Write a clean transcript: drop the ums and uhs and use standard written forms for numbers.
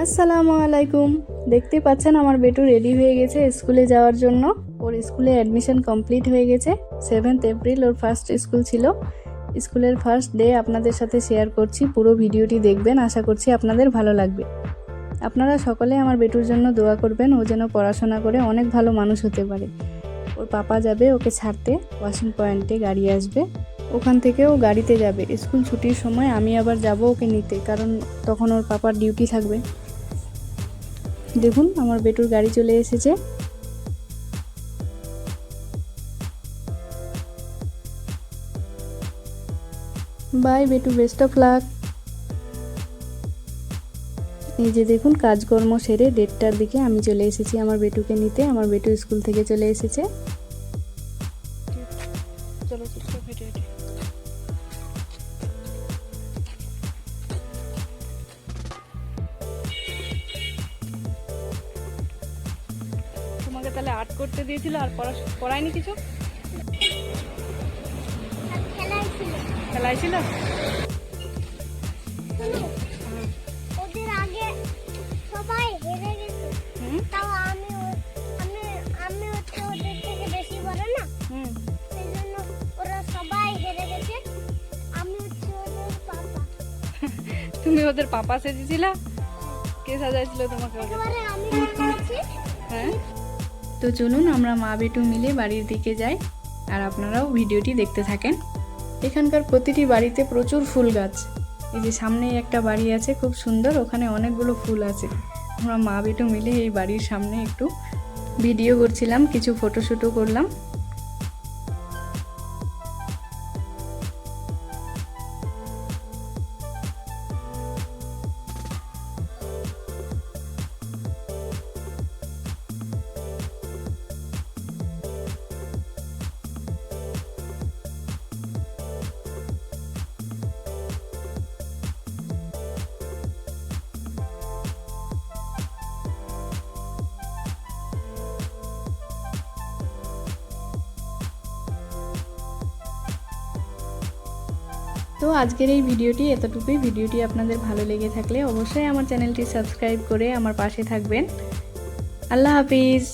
আসসালামু আলাইকুম। দেখতে পাচ্ছেন আমার বেটু রেডি হয়ে গেছে স্কুলে যাওয়ার জন্য। ওর স্কুলে অ্যাডমিশন কমপ্লিট হয়ে গেছে। 7 এপ্রিল ওর ফার্স্ট স্কুল ছিল। স্কুলের ফার্স্ট ডে আপনাদের সাথে শেয়ার করছি, পুরো ভিডিওটি দেখবেন, আশা করছি আপনাদের ভালো লাগবে। আপনারা সকলে আমার বেটুর জন্য দোয়া করবেন, ও যেন পড়াশোনা করে অনেক ভালো মানুষ হতে পারে। ওর পাপা যাবে ওকে ছাড়তে, ওয়াশিং পয়েন্টে গাড়ি আসবে, ওখান থেকে ও গাড়িতে যাবে। স্কুল ছুটির সময় আমি আবার যাব ওকে নিতে, কারণ তখন ওর পাপার ডিউটি থাকবে। দেখুন আমার বেটুর গাড়ি চলে এসেছে। বাই বেটু, বেস্ট অফ লাক। এই যে দেখুন কাজকর্ম সেরে 1:30টার দিকে আমি চলে এসেছি আমার বেটুকে নিতে। আমার বেটু স্কুল থেকে চলে এসেছে। চলো হেঁটে হেঁটে। তোমাকে তাহলে আর্ট করতে দিয়েছিল আর পড়ায়নি কিছু? খেলাই ছিল। ওদের আগে সবাই হেরে গেছে, তাও আমি আমি হচ্ছে ওদের থেকে বেশি বড় না, সেই জন্য ওরা সবাই হেরে গেছে। আমি হচ্ছে ওদের পাপা। তুমি ওদের পাপা সেজেছিলা? কে সাজাইছিল তোমাকে? এবারে আমি করেছি। হ্যাঁ, তো চলুন আমরা মা বেটু মিলে বাড়ির দিকে যাই, আর আপনারাও ভিডিওটি দেখতে থাকেন। এখানকার প্রতিটি বাড়িতে প্রচুর ফুল গাছ। এই যে সামনে একটা বাড়ি আছে খুব সুন্দর, ওখানে অনেকগুলো ফুল আছে। আমরা মা বেটু মিলে এই বাড়ির সামনে একটু ভিডিও করছিলাম, কিছু ফটোশ্যুটও করলাম। তো আজকের এই ভিডিওটি এতটুকুই। ভিডিওটি আপনাদের ভালো লেগে থাকলে অবশ্যই আমার চ্যানেলটি সাবস্ক্রাইব করে আমার পাশে থাকবেন। আল্লাহ হাফিজ।